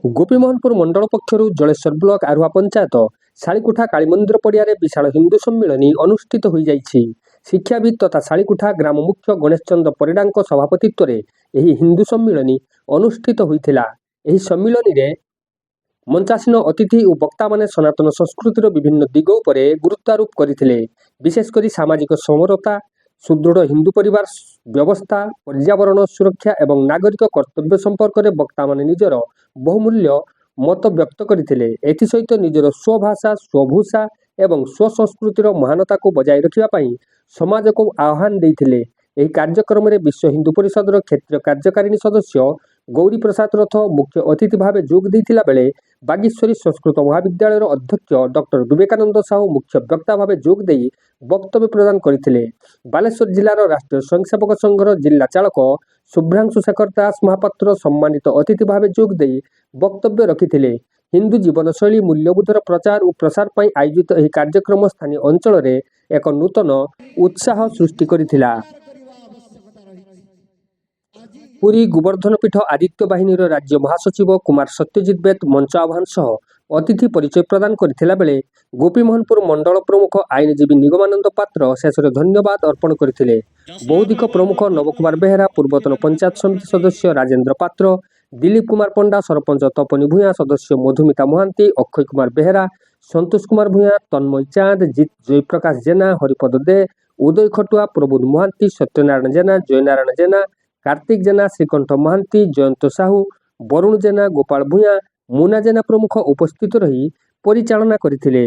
ଗୋପୀମୋହନପୁର ମଣ୍ଡଳ ପକ୍ଷରୁ ଜଳେଶ୍ୱର ବ୍ଲକ ଆରୁହା ପଞ୍ଚାୟତ ଶାଳିକୁଠା କାଳୀମନ୍ଦିର ପଡ଼ିଆରେ ବିଶାଳ ହିନ୍ଦୁ ସମ୍ମିଳନୀ ଅନୁଷ୍ଠିତ ହୋଇଯାଇଛି। ଶିକ୍ଷାବିତ୍ ତଥା ଶାଳିକୁଠା ଗ୍ରାମ ମୁଖ୍ୟ ଗଣେଶ ଚନ୍ଦ୍ର ପରିଡ଼ାଙ୍କ ସଭାପତିତ୍ୱରେ ଏହି ହିନ୍ଦୁ ସମ୍ମିଳନୀ ଅନୁଷ୍ଠିତ ହୋଇଥିଲା। ଏହି ସମ୍ମିଳନୀରେ ମଞ୍ଚାସୀନ ଅତିଥି ଓ ବକ୍ତାମାନେ ସନାତନ ସଂସ୍କୃତିର ବିଭିନ୍ନ ଦିଗ ଉପରେ ଗୁରୁତ୍ୱାରୋପ କରିଥିଲେ। ବିଶେଷ କରି ସାମାଜିକ ସମରତା, ସୁଦୃଢ଼ ହିନ୍ଦୁ ପରିବାର ବ୍ୟବସ୍ଥା, ପର୍ଯ୍ୟାବରଣ ସୁରକ୍ଷା ଏବଂ ନାଗରିକ କର୍ତ୍ତବ୍ୟ ସମ୍ପର୍କରେ ବକ୍ତାମାନେ ନିଜର ବହୁମୂଲ୍ୟ ମତ ବ୍ୟକ୍ତ କରିଥିଲେ। ଏଥିସହିତ ନିଜର ସ୍ୱଭାଷା, ସ୍ୱଭୂଷା ଏବଂ ସ୍ୱସଂସ୍କୃତିର ମହାନତାକୁ ବଜାୟ ରଖିବା ପାଇଁ ସମାଜକୁ ଆହ୍ୱାନ ଦେଇଥିଲେ। ଏହି କାର୍ଯ୍ୟକ୍ରମରେ ବିଶ୍ୱ ହିନ୍ଦୁ ପରିଷଦର କ୍ଷେତ୍ରୀୟ କାର୍ଯ୍ୟକାରିଣୀ ସଦସ୍ୟ ଗୌରୀ ପ୍ରସାଦ ରଥ ମୁଖ୍ୟ ଅତିଥି ଭାବେ ଯୋଗ ଦେଇଥିଲା ବେଳେ ବାଗୀଶ୍ୱରୀ ସଂସ୍କୃତ ମହାବିଦ୍ୟାଳୟର ଅଧ୍ୟକ୍ଷ ଡକ୍ଟର ବିବେକାନନ୍ଦ ସାହୁ ମୁଖ୍ୟ ବକ୍ତା ଭାବେ ଯୋଗ ଦେଇ ବକ୍ତବ୍ୟ ପ୍ରଦାନ କରିଥିଲେ। ବାଲେଶ୍ୱର ଜିଲ୍ଲାର ରାଷ୍ଟ୍ରୀୟ ସ୍ୱୟଂସେବକ ସଂଘର ଜିଲ୍ଲା ଚାଳକ ଶୁଭ୍ରାଂଶୁ ଶେଖର ଦାସ ମହାପାତ୍ର ସମ୍ମାନିତ ଅତିଥି ଭାବେ ଯୋଗ ଦେଇ ବକ୍ତବ୍ୟ ରଖିଥିଲେ। ହିନ୍ଦୁ ଜୀବନଶୈଳୀ ମୂଲ୍ୟବୋଧର ପ୍ରଚାର ଓ ପ୍ରସାର ପାଇଁ ଆୟୋଜିତ ଏହି କାର୍ଯ୍ୟକ୍ରମ ସ୍ଥାନୀୟ ଅଞ୍ଚଳରେ ଏକ ନୂତନ ଉତ୍ସାହ ସୃଷ୍ଟି କରିଥିଲା। ପୁରୀ ଗୋବର୍ଦ୍ଧନ ପୀଠ ଆଦିତ୍ୟ ବାହିନୀର ରାଜ୍ୟ ମହାସଚିବ କୁମାର ସତ୍ୟଜିତ ବେଦ ମଞ୍ଚ ଆହ୍ୱାନ ସହ ଅତିଥି ପରିଚୟ ପ୍ରଦାନ କରିଥିଲା ବେଳେ ଗୋପୀମୋହନପୁର ମଣ୍ଡଳ ପ୍ରମୁଖ ଆଇନଜୀବୀ ନିଗମାନନ୍ଦ ପାତ୍ର ଶେଷରେ ଧନ୍ୟବାଦ ଅର୍ପଣ କରିଥିଲେ। ବୌଦ୍ଧିକ ପ୍ରମୁଖ ନବକୁମାର ବେହେରା, ପୂର୍ବତନ ପଞ୍ଚାୟତ ସମିତି ସଦସ୍ୟ ରାଜେନ୍ଦ୍ର ପାତ୍ର, ଦିଲ୍ଲୀପ କୁମାର ପଣ୍ଡା, ସରପଞ୍ଚ ତପନୀ ଭୂୟାଁ, ସଦସ୍ୟ ମଧୁମିତା ମହାନ୍ତି, ଅକ୍ଷୟ କୁମାର ବେହେରା, ସନ୍ତୋଷ କୁମାର ଭୂୟାଁ, ତନ୍ମୟ ଚାନ୍ଦ, ଜୟପ୍ରକାଶ ଜେନା, ହରିପଦ ଦେ, ଉଦୟ ଖଟୁଆ, ପ୍ରବୋଧ ମହାନ୍ତି, ସତ୍ୟନାରାୟଣ ଜେନା, ଜୟନାରାୟଣ ଜେନା, କାର୍ତ୍ତିକ ଜେନା, ଶ୍ରୀକଣ୍ଠ ମହାନ୍ତି, ଜୟନ୍ତ ସାହୁ, ବରୁଣ ଜେନା, ଗୋପାଳ ଭୂୟାଁ, ମୁନା ଜେନା ପ୍ରମୁଖ ଉପସ୍ଥିତ ରହି ପରିଚାଳନା କରିଥିଲେ।